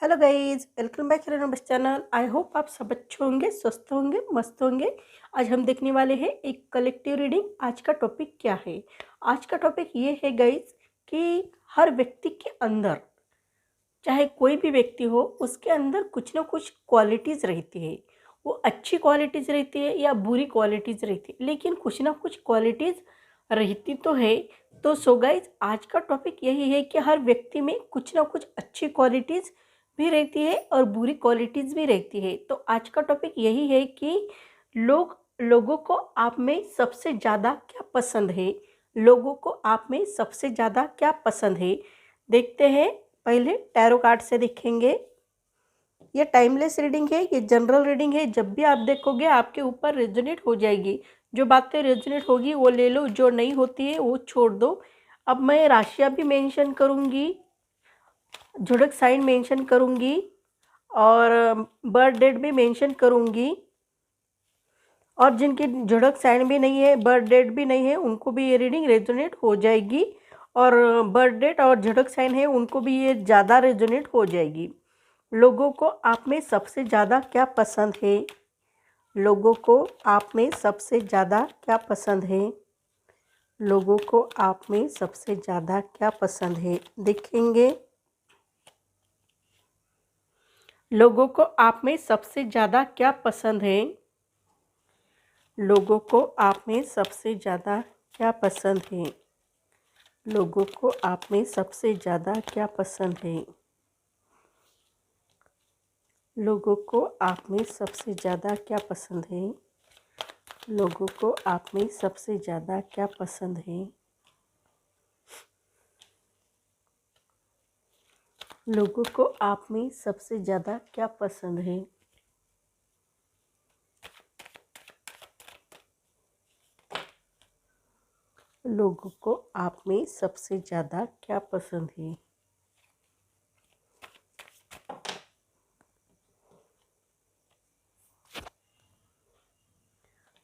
Hello guys, welcome back हिरन बस channel. I hope आप सब अच्छे होंगे, स्वस्थ होंगे, मस्त होंगे। आज हम देखने वाले हैं एक कलेक्टिव रीडिंग। आज का टॉपिक क्या है? आज का टॉपिक ये है गाइस कि हर व्यक्ति के अंदर, चाहे कोई भी व्यक्ति हो, उसके अंदर कुछ ना कुछ क्वालिटीज़ रहती है। वो अच्छी क्वालिटीज़ रहती है या बुरी क्वालिटीज़ रहती है, लेकिन कुछ ना कुछ क्वालिटीज़ रहती तो है। तो सो गाइज, आज का टॉपिक यही है कि हर व्यक्ति में कुछ ना कुछ अच्छी क्वालिटीज़ भी रहती है और बुरी क्वालिटीज़ भी रहती है। तो आज का टॉपिक यही है कि लोगों को आप में सबसे ज़्यादा क्या पसंद है। लोगों को आप में सबसे ज़्यादा क्या पसंद है, देखते हैं। पहले टैरो कार्ड से देखेंगे। ये टाइमलेस रीडिंग है, ये जनरल रीडिंग है। जब भी आप देखोगे आपके ऊपर रेजोनेट हो जाएगी। जो बातें रेजोनेट होगी वो ले लो, जो नहीं होती है वो छोड़ दो। अब मैं राशियाँ भी मेंशन करूँगी, झुड़क साइन मेंशन करूँगी और बर्थ डेट भी मेंशन करूँगी। और जिनकी झुड़क साइन भी नहीं है, बर्थ डेट भी नहीं है, उनको भी ये रीडिंग रेजोनेट हो जाएगी। और बर्थ डेट और झुड़क साइन है, उनको भी ये ज़्यादा रेजोनेट हो जाएगी। लोगों को आप में सबसे ज़्यादा क्या पसंद है? लोगों को आप में सबसे ज़्यादा क्या पसंद है? लोगों को आप में सबसे ज़्यादा क्या पसंद है, देखेंगे। लोगों को आप में सबसे ज़्यादा क्या पसंद है? लोगों को आप में सबसे ज़्यादा क्या पसंद है? लोगों को आप में सबसे ज़्यादा क्या पसंद है? लोगों को आप में सबसे ज़्यादा क्या पसंद है? लोगों को आप में सबसे ज़्यादा क्या पसंद है? लोगों को आप में सबसे ज़्यादा क्या पसंद है? लोगों को आप में सबसे ज़्यादा क्या पसंद है?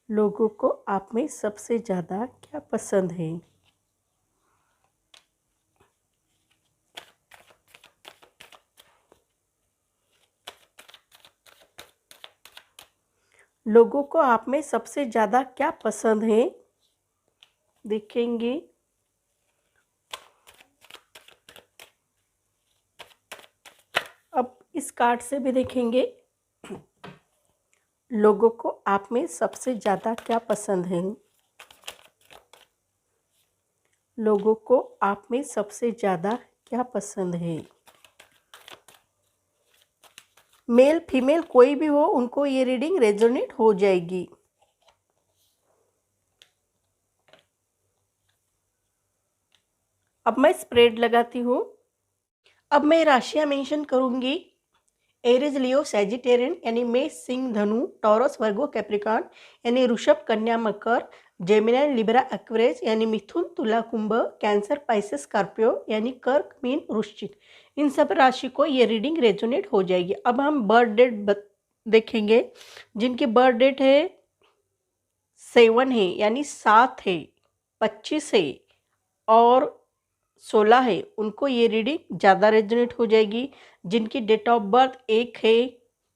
लोगों को आप में सबसे ज़्यादा क्या पसंद है? लोगों को आप में सबसे ज़्यादा क्या पसंद है, देखेंगे। अब इस कार्ड से भी देखेंगे। लोगों को आप में सबसे ज़्यादा क्या पसंद है? लोगों को आप में सबसे ज़्यादा क्या पसंद है? मेल फीमेल कोई भी हो, उनको ये रीडिंग रेजोनेट हो जाएगी। अब मैं स्प्रेड लगाती हूँ। अब मैं राशियाँ मेंशन करूँगी। एरिज, लियो, सैजिटेरियन यानी मेष, सिंह, धनु, टॉरस, वर्गो, कैप्रिकॉर्न यानी ऋषभ, कन्या, मकर, जेमिनी, लिब्रा, एक्वेरियस यानी मिथुन, तुला, कुंभ, कैंसर, पाइसेस, स्कॉर्पियो यानी कर्क, मीन, वृश्चिक। इन सब राशि को ये रीडिंग रेजोनेट हो जाएगी। अब हम बर्थ डेट देखेंगे। जिनकी बर्थ डेट है 7 है यानी 7 है, 25 है और 16 है, उनको ये रीडिंग ज़्यादा रेजोनेट हो जाएगी। जिनकी डेट ऑफ बर्थ 1 है,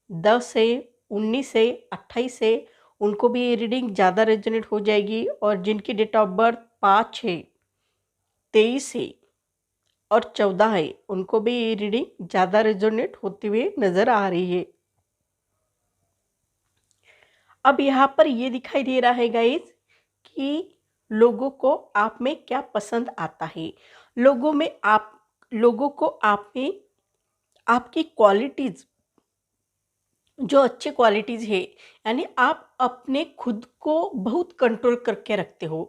10 है, 19 है, 28 है, उनको भी ये रीडिंग ज़्यादा रेजोनेट हो जाएगी। और जिनकी डेट ऑफ बर्थ 5 है, 23 है और 14 है, उनको भी ये रीडिंग ज़्यादा रेजोनेट होते हुए नज़र आ रही है। अब यहाँ पर ये दिखाई दे रहा है गाइस कि लोगों को आप में क्या पसंद आता है। लोगों को आप में आपकी क्वालिटीज़, जो अच्छी क्वालिटीज़ है, यानी आप अपने खुद को बहुत कंट्रोल करके रखते हो।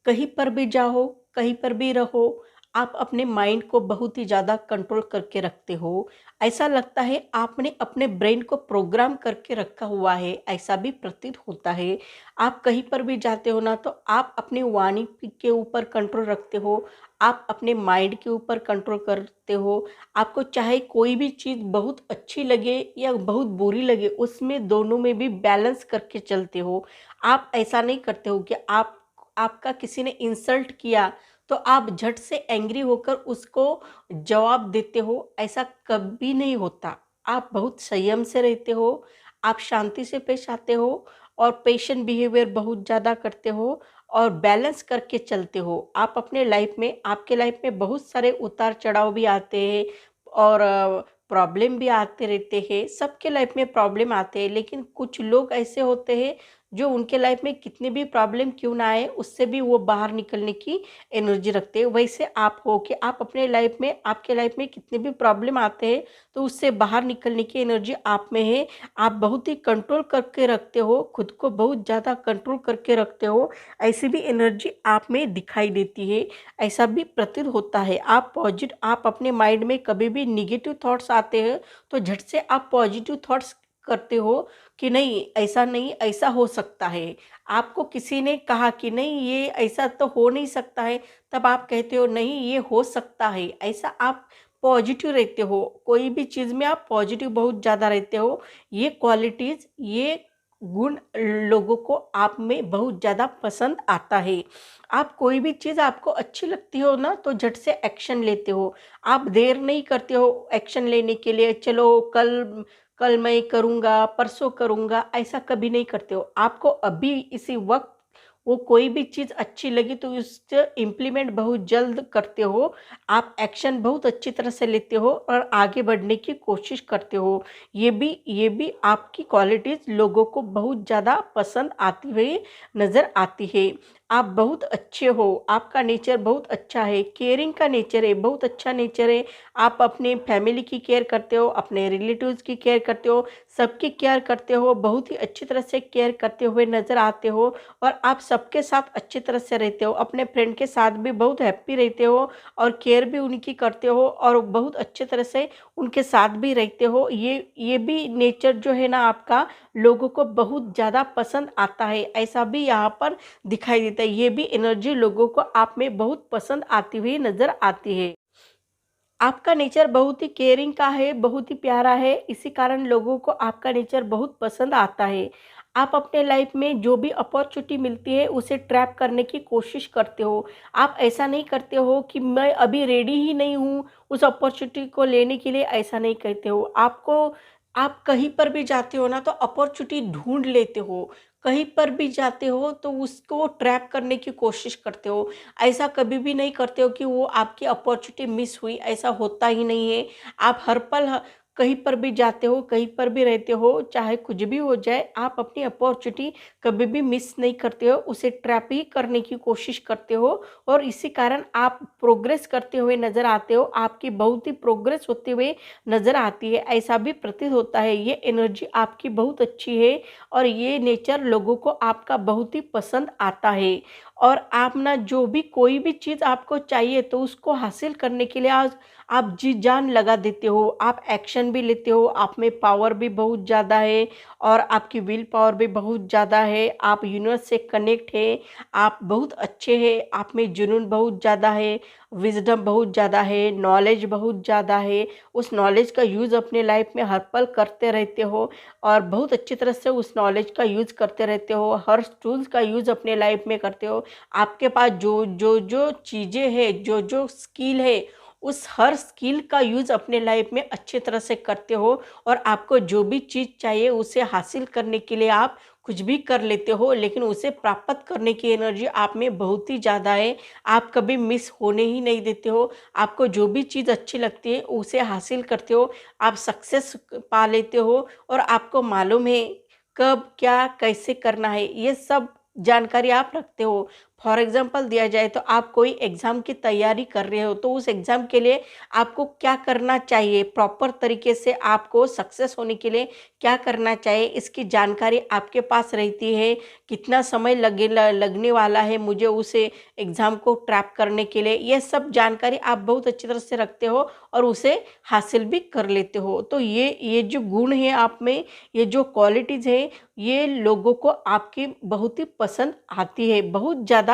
कहीं पर भी जाओ, कहीं पर भी रहो, आप अपने माइंड को बहुत ही ज़्यादा कंट्रोल करके रखते हो। ऐसा लगता है आपने अपने ब्रेन को प्रोग्राम करके रखा हुआ है, ऐसा भी प्रतीत होता है। आप कहीं पर भी जाते हो ना, तो आप अपनी वाणी के ऊपर कंट्रोल रखते हो, आप अपने माइंड के ऊपर कंट्रोल करते हो। आपको चाहे कोई भी चीज़ बहुत अच्छी लगे या बहुत बुरी लगे, उसमें दोनों में भी बैलेंस करके चलते हो। आप ऐसा नहीं करते हो कि आपका किसी ने इंसल्ट किया तो आप झट से एंग्री होकर उसको जवाब देते हो, ऐसा कभी नहीं होता। आप बहुत संयम से रहते हो, आप शांति से पेश आते हो और पेशेंट बिहेवियर बहुत ज़्यादा करते हो और बैलेंस करके चलते हो। आप अपने लाइफ में, आपके लाइफ में बहुत सारे उतार चढ़ाव भी आते हैं और प्रॉब्लम भी आते रहते हैं। सबके लाइफ में प्रॉब्लम आते हैं, लेकिन कुछ लोग ऐसे होते हैं जो उनके लाइफ में कितनी भी प्रॉब्लम क्यों ना आए, उससे भी वो बाहर निकलने की एनर्जी रखते हैं। वैसे आप हो कि आप अपने लाइफ में, आपके लाइफ में कितने भी प्रॉब्लम आते हैं तो उससे बाहर निकलने की एनर्जी आप में है। आप बहुत ही कंट्रोल करके रखते हो, खुद को बहुत ज़्यादा कंट्रोल करके रखते हो, ऐसी भी एनर्जी आप में दिखाई देती है, ऐसा भी प्रतीत होता है। आप अपने माइंड में कभी भी निगेटिव थॉट्स आते हैं तो झट से आप पॉजिटिव थॉट्स करते हो कि नहीं, ऐसा नहीं, ऐसा हो सकता है। आपको किसी ने कहा कि नहीं ये ऐसा तो हो नहीं सकता है, तब आप कहते हो नहीं ये हो सकता है। ऐसा आप पॉजिटिव रहते हो, कोई भी चीज़ में आप पॉजिटिव बहुत ज़्यादा रहते हो। ये क्वालिटीज़, ये गुण लोगों को आप में बहुत ज़्यादा पसंद आता है। आप कोई भी चीज़ आपको अच्छी लगती हो ना तो झट से एक्शन लेते हो। आप देर नहीं करते हो एक्शन लेने के लिए, चलो कल कल मैं करूँगा, परसों करूँगा, ऐसा कभी नहीं करते हो। आपको अभी इसी वक्त वो कोई भी चीज़ अच्छी लगी तो उससे इम्प्लीमेंट बहुत जल्द करते हो। आप एक्शन बहुत अच्छी तरह से लेते हो और आगे बढ़ने की कोशिश करते हो। ये भी आपकी क्वालिटीज़ लोगों को बहुत ज़्यादा पसंद आती हुई नज़र आती है। आप बहुत अच्छे हो, आपका नेचर बहुत अच्छा है, केयरिंग का नेचर है, बहुत अच्छा नेचर है। आप अपने फैमिली की केयर करते हो, अपने रिलेटिव्स की केयर करते हो, सबकी केयर करते हो, बहुत ही अच्छी तरह से केयर करते हुए नज़र आते हो और आप सबके साथ अच्छी तरह से रहते हो। अपने फ्रेंड के साथ भी बहुत हैप्पी रहते हो और केयर भी उनकी करते हो और बहुत अच्छे तरह से उनके साथ भी रहते हो। ये भी नेचर जो है ना आपका, लोगों को बहुत ज़्यादा पसंद आता है, ऐसा भी यहाँ पर दिखाई देता है। ये भी एनर्जी लोगों को आप में बहुत पसंद आती हुई नज़र आती है। आपका नेचर बहुत ही केयरिंग का है, बहुत ही प्यारा है, इसी कारण लोगों को आपका नेचर बहुत पसंद आता है। आप अपने लाइफ में जो भी अपॉर्चुनिटी मिलती है उसे ट्रैप करने की कोशिश करते हो। आप ऐसा नहीं करते हो कि मैं अभी रेडी ही नहीं हूँ उस अपॉर्चुनिटी को लेने के लिए, ऐसा नहीं कहते हो। आप कहीं पर भी जाते हो ना तो अपॉर्चुनिटी ढूंढ लेते हो, कहीं पर भी जाते हो तो उसको ट्रैप करने की कोशिश करते हो। ऐसा कभी भी नहीं करते हो कि वो आपकी अपॉर्चुनिटी मिस हुई, ऐसा होता ही नहीं है। आप हर पल कहीं पर भी जाते हो, कहीं पर भी रहते हो, चाहे कुछ भी हो जाए, आप अपनी अपॉर्चुनिटी कभी भी मिस नहीं करते हो, उसे ट्रैप ही करने की कोशिश करते हो और इसी कारण आप प्रोग्रेस करते हुए नज़र आते हो। आपकी बहुत ही प्रोग्रेस होते हुए नज़र आती है, ऐसा भी प्रतीत होता है। ये एनर्जी आपकी बहुत अच्छी है और ये नेचर लोगों को आपका बहुत ही पसंद आता है। और आप ना जो भी कोई भी चीज़ आपको चाहिए तो उसको हासिल करने के लिए आज आप जी जान लगा देते हो, आप एक्शन भी लेते हो, आप में पावर भी बहुत ज़्यादा है और आपकी विल पावर भी बहुत ज़्यादा है। आप यूनिवर्स से कनेक्ट है, आप बहुत अच्छे हैं, आप में जुनून बहुत ज़्यादा है, विजडम बहुत ज़्यादा है, नॉलेज बहुत ज़्यादा है। उस नॉलेज का यूज़ अपने लाइफ में हर पल करते रहते हो और बहुत अच्छी तरह से उस नॉलेज का यूज़ करते रहते हो, हर टूल्स का यूज़ अपने लाइफ में करते हो। आपके पास जो चीज़ें हैं, जो स्किल है, उस हर स्किल का यूज़ अपने लाइफ में अच्छी तरह से करते हो और आपको जो भी चीज़ चाहिए उसे हासिल करने के लिए आप कुछ भी कर लेते हो, लेकिन उसे प्राप्त करने की एनर्जी आप में बहुत ही ज़्यादा है। आप कभी मिस होने ही नहीं देते हो। आपको जो भी चीज़ अच्छी लगती है उसे हासिल करते हो, आप सक्सेस पा लेते हो और आपको मालूम है कब क्या कैसे करना है, ये सब जानकारी आप रखते हो। फॉर एग्जांपल दिया जाए तो आप कोई एग्ज़ाम की तैयारी कर रहे हो तो उस एग्ज़ाम के लिए आपको क्या करना चाहिए, प्रॉपर तरीके से आपको सक्सेस होने के लिए क्या करना चाहिए, इसकी जानकारी आपके पास रहती है। कितना समय लगने वाला है मुझे उस एग्ज़ाम को ट्रैप करने के लिए, ये सब जानकारी आप बहुत अच्छी तरह से रखते हो और उसे हासिल भी कर लेते हो। तो ये जो गुण है आप में, ये जो क्वालिटीज़ है, ये लोगों को आपकी बहुत ही पसंद आती है, बहुत ज़्यादा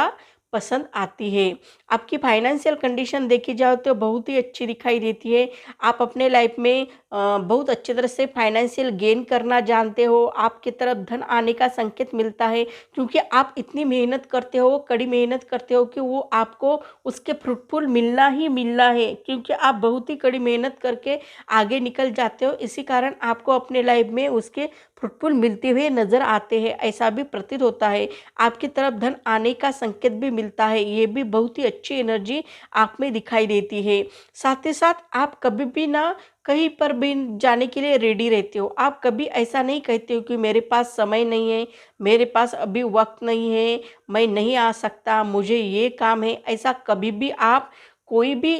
पसंद आती है। आपकी फाइनेंशियल कंडीशन देखी जाए तो बहुत ही अच्छी दिखाई देती है। आप अपने लाइफ में बहुत अच्छी तरह से फाइनेंशियल गेन करना जानते हो, आपकी तरफ धन आने का संकेत मिलता है, क्योंकि आप इतनी मेहनत करते हो, कड़ी मेहनत करते हो कि वो आपको उसके फ्रूटफुल मिलना ही मिलना है, क्योंकि आप बहुत ही कड़ी मेहनत करके आगे निकल जाते हो। इसी कारण आपको अपने लाइफ में उसके फ्रूटफुल मिलते हुए नज़र आते हैं, ऐसा भी प्रतीत होता है। आपकी तरफ धन आने का संकेत भी मिलता है, ये भी बहुत ही अच्छी एनर्जी आप में दिखाई देती है। साथ ही साथ आप कभी भी ना कहीं पर भी जाने के लिए रेडी रहते हो। आप कभी ऐसा नहीं कहते हो कि मेरे पास समय नहीं है, मेरे पास अभी वक्त नहीं है, मैं नहीं आ सकता, मुझे ये काम है। ऐसा कभी भी आप कोई भी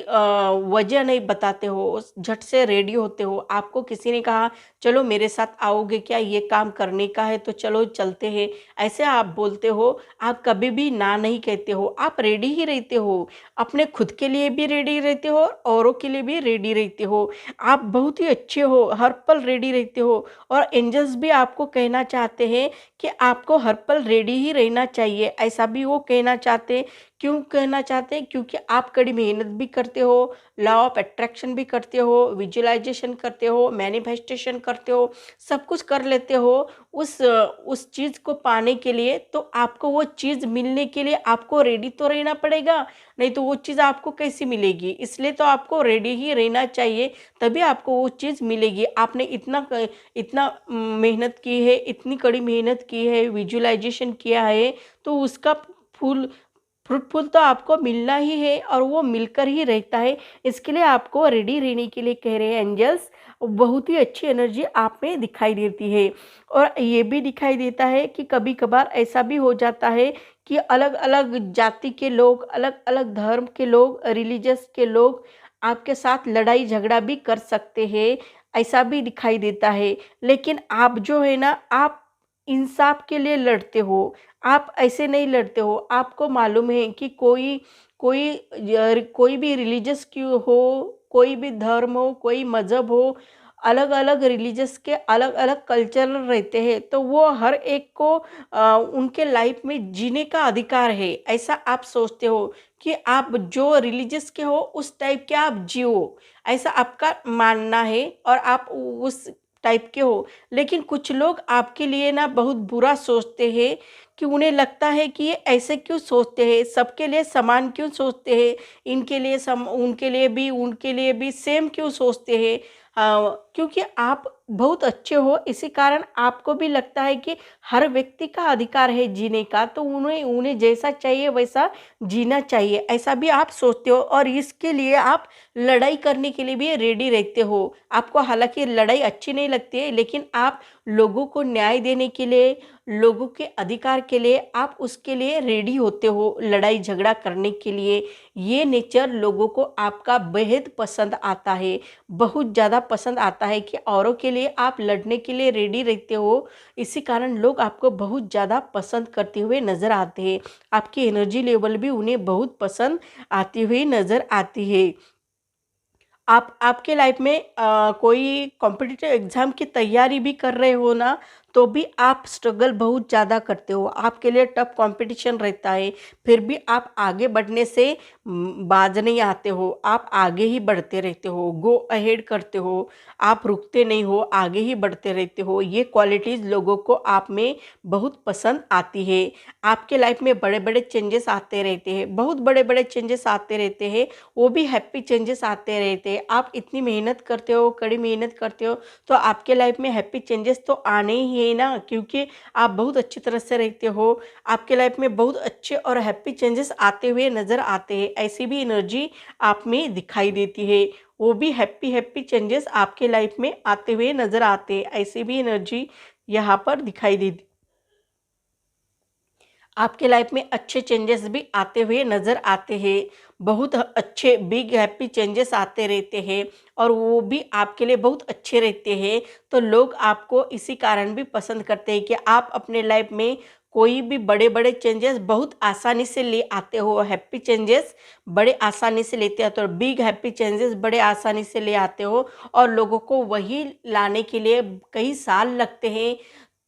वजह नहीं बताते हो, झट से रेडी होते हो। आपको किसी ने कहा चलो मेरे साथ आओगे क्या, ये काम करने का है तो चलो चलते हैं, ऐसे आप बोलते हो। आप कभी भी ना नहीं कहते हो, आप रेडी ही रहते हो। अपने खुद के लिए भी रेडी रहते हो और औरों के लिए भी रेडी रहते हो। आप बहुत ही अच्छे हो, हर पल रेडी रहते हो। और एंजल्स भी आपको कहना चाहते हैं कि आपको हर पल रेडी ही रहना चाहिए, ऐसा भी वो कहना चाहते हैं। क्यों कहना चाहते हैं? क्योंकि आप कड़ी मेहनत भी करते हो, लॉ ऑफ अट्रैक्शन भी करते हो, विजुअलाइजेशन करते हो, मैनिफेस्टेशन करते हो, सब कुछ कर लेते हो उस चीज़ को पाने के लिए। तो आपको वो चीज़ मिलने के लिए आपको रेडी तो रहना पड़ेगा, नहीं तो वो चीज़ आपको कैसी मिलेगी। इसलिए तो आपको रेडी ही रहना चाहिए, तभी आपको वो चीज़ मिलेगी। आपने इतना मेहनत की है, इतनी कड़ी मेहनत की है, विजुअलाइजेशन किया है, तो उसका फूल फ्रूटफुल तो आपको मिलना ही है, और वो मिलकर ही रहता है। इसके लिए आपको रेडी रहने के लिए कह रहे हैं एंजल्स। बहुत ही अच्छी एनर्जी आप में दिखाई देती है। और ये भी दिखाई देता है कि कभी कभार ऐसा भी हो जाता है कि अलग अलग जाति के लोग, अलग अलग धर्म के लोग, रिलीजियस के लोग आपके साथ लड़ाई झगड़ा भी कर सकते हैं, ऐसा भी दिखाई देता है। लेकिन आप जो है ना, आप इंसाफ के लिए लड़ते हो, आप ऐसे नहीं लड़ते हो। आपको मालूम है कि कोई कोई भी रिलीजियस क्यों हो, कोई भी धर्म हो, कोई मज़हब हो, अलग अलग रिलीजियस के अलग अलग कल्चर रहते हैं, तो वो हर एक को उनके लाइफ में जीने का अधिकार है, ऐसा आप सोचते हो कि आप जो रिलीजियस के हो उस टाइप के आप जियो, ऐसा आपका मानना है, और आप उस टाइप के हो। लेकिन कुछ लोग आपके लिए ना बहुत बुरा सोचते हैं, कि उन्हें लगता है कि ये ऐसे क्यों सोचते हैं, सबके लिए समान क्यों सोचते हैं, इनके लिए उनके लिए भी सेम क्यों सोचते हैं। क्योंकि आप बहुत अच्छे हो, इसी कारण आपको भी लगता है कि हर व्यक्ति का अधिकार है जीने का, तो उन्हें उन्हें जैसा चाहिए वैसा जीना चाहिए, ऐसा भी आप सोचते हो। और इसके लिए आप लड़ाई करने के लिए भी रेडी रहते हो। आपको हालांकि लड़ाई अच्छी नहीं लगती है, लेकिन आप लोगों को न्याय देने के लिए, लोगों के अधिकार के लिए आप उसके लिए रेडी होते हो, लड़ाई झगड़ा करने के लिए। ये नेचर लोगों को आपका बेहद पसंद आता है, बहुत ज़्यादा पसंद आता है कि औरों के लिए आप लड़ने के लिए रेडी रहते हो। इसी कारण लोग आपको बहुत ज़्यादा पसंद करते हुए नज़र आते हैं। आपकी एनर्जी लेवल भी उन्हें बहुत पसंद आती हुई नज़र आती है। आप आपके लाइफ में कोई कॉम्पिटिटिव एग्ज़ाम की तैयारी भी कर रहे हो ना, तो भी आप स्ट्रगल बहुत ज़्यादा करते हो, आपके लिए टफ कंपटीशन रहता है, फिर भी आप आगे बढ़ने से बाज नहीं आते हो, आप आगे ही बढ़ते रहते हो, गो अहेड करते हो, आप रुकते नहीं हो, आगे ही बढ़ते रहते हो। ये क्वालिटीज़ लोगों को आप में बहुत पसंद आती है। आपके लाइफ में बड़े बड़े चेंजेस आते रहते हैं, बहुत बड़े बड़े चेंजेस आते रहते हैं, वो भी हैप्पी चेंजेस आते रहते हैं। आप इतनी मेहनत करते हो, कड़ी मेहनत करते हो, तो आपके लाइफ में हैप्पी चेंजेस तो आने ही है ना, क्योंकि आप बहुत अच्छी तरह से रहते हो। आपके लाइफ में बहुत अच्छे और हैप्पी चेंजेस आते हुए नज़र आते हैं, ऐसी भी एनर्जी आप में दिखाई देती है। वो भी हैप्पी हैप्पी चेंजेस आपके लाइफ में आते हुए नज़र आते हैं, ऐसी भी एनर्जी यहाँ पर दिखाई देती। आपके लाइफ में अच्छे चेंजेस भी आते हुए नज़र आते हैं, बहुत अच्छे बिग हैप्पी चेंजेस आते रहते हैं, और वो भी आपके लिए बहुत अच्छे रहते हैं। तो लोग आपको इसी कारण भी पसंद करते हैं कि आप अपने लाइफ में कोई भी बड़े बड़े चेंजेस बहुत आसानी से ले आते हो, हैप्पी चेंजेस बड़े आसानी से लेते हो, तो बिग हैप्पी चेंजेस बड़े आसानी से ले आते हो। और लोगों को वही लाने के लिए कई साल लगते हैं,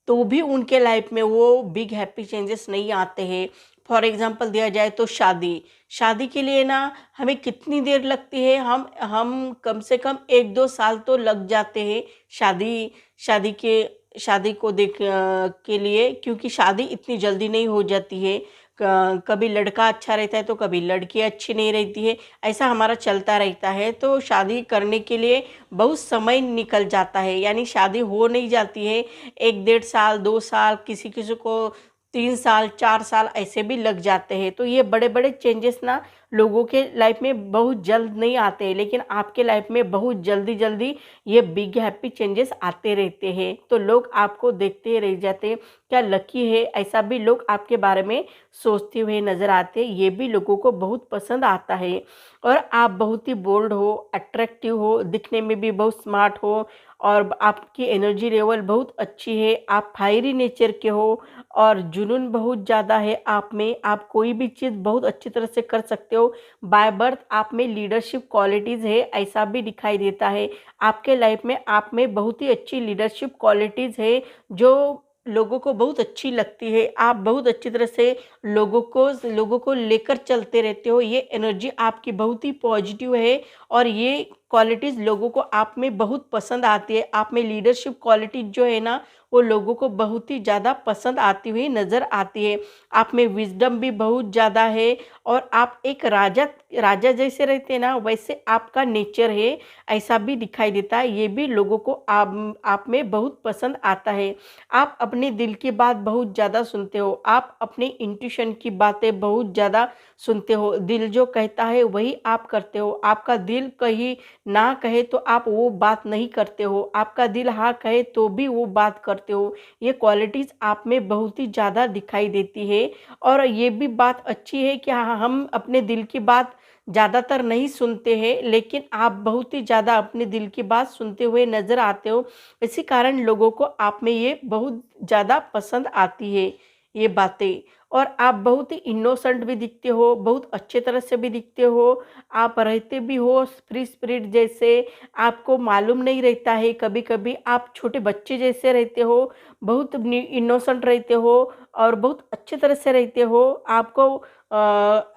तो भी उनके लाइफ में वो बिग हैप्पी चेंजेस नहीं आते हैं। फॉर एग्जांपल दिया जाए तो शादी शादी के लिए ना हमें कितनी देर लगती है, हम कम से कम 1-2 साल तो लग जाते हैं शादी शादी के शादी को के लिए, क्योंकि शादी इतनी जल्दी नहीं हो जाती है। कभी लड़का अच्छा रहता है तो कभी लड़की अच्छी नहीं रहती है, ऐसा हमारा चलता रहता है। तो शादी करने के लिए बहुत समय निकल जाता है, यानी शादी हो नहीं जाती है 1-1.5 साल 2 साल, किसी किसी को 3 साल 4 साल ऐसे भी लग जाते हैं। तो ये बड़े बड़े चेंजेस ना लोगों के लाइफ में बहुत जल्द नहीं आते हैं, लेकिन आपके लाइफ में बहुत जल्दी जल्दी ये बिग हैप्पी चेंजेस आते रहते हैं। तो लोग आपको देखते रह जाते हैं, क्या लकी है, ऐसा भी लोग आपके बारे में सोचते हुए नज़र आते हैं। ये भी लोगों को बहुत पसंद आता है। और आप बहुत ही बोल्ड हो, अट्रैक्टिव हो, दिखने में भी बहुत स्मार्ट हो, और आपकी एनर्जी लेवल बहुत अच्छी है, आप फायरी नेचर के हो, और जुनून बहुत ज़्यादा है आप में। आप कोई भी चीज़ बहुत अच्छी तरह से कर सकते हो। बाय बर्थ आप में लीडरशिप क्वालिटीज़ है, ऐसा भी दिखाई देता है। आपके लाइफ में आप में बहुत ही अच्छी लीडरशिप क्वालिटीज़ है, जो लोगों को बहुत अच्छी लगती है। आप बहुत अच्छी तरह से लोगों को लेकर चलते रहते हो। ये एनर्जी आपकी बहुत ही पॉजिटिव है, और ये क्वालिटीज़ लोगों को आप में बहुत पसंद आती है। आप में लीडरशिप क्वालिटीज़ जो है ना, वो लोगों को बहुत ही ज़्यादा पसंद आती हुई नज़र आती है। आप में विज़डम भी बहुत ज़्यादा है, और आप एक राजा राजा जैसे रहते हैं ना, वैसे आपका नेचर है, ऐसा भी दिखाई देता है। ये भी लोगों को आप में बहुत पसंद आता है। आप अपने दिल की बात बहुत ज़्यादा सुनते हो, आप अपने इंट्यूशन की बातें बहुत ज़्यादा सुनते हो। दिल जो कहता है वही आप करते हो। आपका दिल कहीं ना कहे तो आप वो बात नहीं करते हो, आपका दिल हाँ कहे तो भी वो बात करते हो। ये क्वालिटीज़ आप में बहुत ही ज़्यादा दिखाई देती है। और ये भी बात अच्छी है कि हाँ, हम अपने दिल की बात ज़्यादातर नहीं सुनते हैं, लेकिन आप बहुत ही ज़्यादा अपने दिल की बात सुनते हुए नज़र आते हो। इसी कारण लोगों को आप में ये बहुत ज़्यादा पसंद आती है ये बातें। और आप बहुत ही इनोसेंट भी दिखते हो, बहुत अच्छे तरह से भी दिखते हो। आप रहते भी हो फ्री स्पिरिट जैसे, आपको मालूम नहीं रहता है, कभी कभी आप छोटे बच्चे जैसे रहते हो, बहुत इनोसेंट रहते हो, और बहुत अच्छे तरह से रहते हो। आपको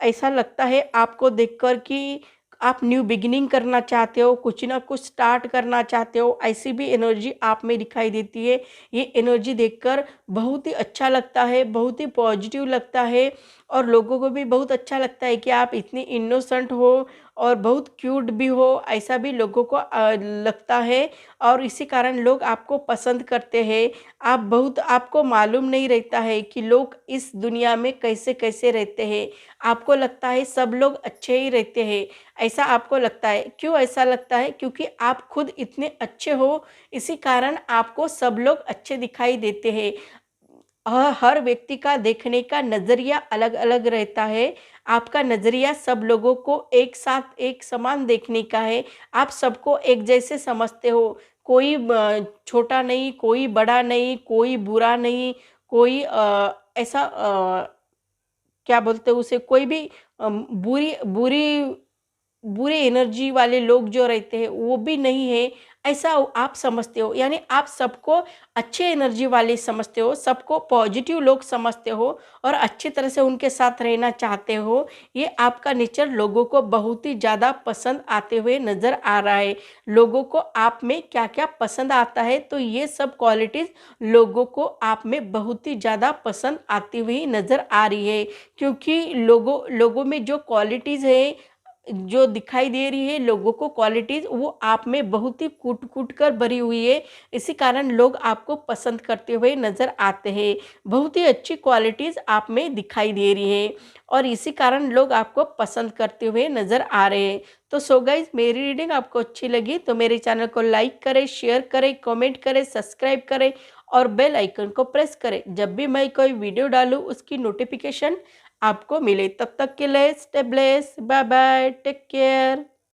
ऐसा लगता है आपको देखकर कि आप न्यू बिगिनिंग करना चाहते हो, कुछ ना कुछ स्टार्ट करना चाहते हो, ऐसी भी एनर्जी आप में दिखाई देती है। ये एनर्जी देखकर बहुत ही अच्छा लगता है, बहुत ही पॉजिटिव लगता है, और लोगों को भी बहुत अच्छा लगता है कि आप इतनी इनोसेंट हो और बहुत क्यूट भी हो, ऐसा भी लोगों को लगता है। और इसी कारण लोग आपको पसंद करते हैं। आपको मालूम नहीं रहता है कि लोग इस दुनिया में कैसे कैसे रहते हैं। आपको लगता है सब लोग अच्छे ही रहते हैं, ऐसा आपको लगता है। क्यों ऐसा लगता है? क्योंकि आप खुद इतने अच्छे हो, इसी कारण आपको सब लोग अच्छे दिखाई देते हैं। हर व्यक्ति का देखने का नज़रिया अलग अलग रहता है। आपका नज़रिया सब लोगों को एक साथ एक समान देखने का है। आप सबको एक जैसे समझते हो, कोई छोटा नहीं, कोई बड़ा नहीं, कोई बुरा नहीं, कोई ऐसा क्या बोलते हैं उसे, कोई भी बुरी बुरी बुरे एनर्जी वाले लोग जो रहते हैं वो भी नहीं है, ऐसा आप समझते हो। यानी आप सबको अच्छे एनर्जी वाले समझते हो, सबको पॉजिटिव लोग समझते हो, और अच्छी तरह से उनके साथ रहना चाहते हो। ये आपका नेचर लोगों को बहुत ही ज़्यादा पसंद आते हुए नज़र आ रहा है। लोगों को आप में क्या क्या पसंद आता है, तो ये सब क्वालिटीज़ लोगों को आप में बहुत ही ज़्यादा पसंद आती हुई नज़र आ रही है। क्योंकि लोगों में जो क्वालिटीज़ है, जो दिखाई दे रही है लोगों को क्वालिटीज़, वो आप में बहुत ही कूट कूट कर भरी हुई है। इसी कारण लोग आपको पसंद करते हुए नज़र आते हैं। बहुत ही अच्छी क्वालिटीज़ आप में दिखाई दे रही है, और इसी कारण लोग आपको पसंद करते हुए नज़र आ रहे हैं। तो सो गाइज, मेरी रीडिंग आपको अच्छी लगी तो मेरे चैनल को लाइक करें, शेयर करें, कमेंट करें, सब्सक्राइब करें, और बेल आइकन को प्रेस करें। जब भी मैं कोई वीडियो डालूँ उसकी नोटिफिकेशन आपको मिले। तब तक के लिए stay blessed, bye bye, take care.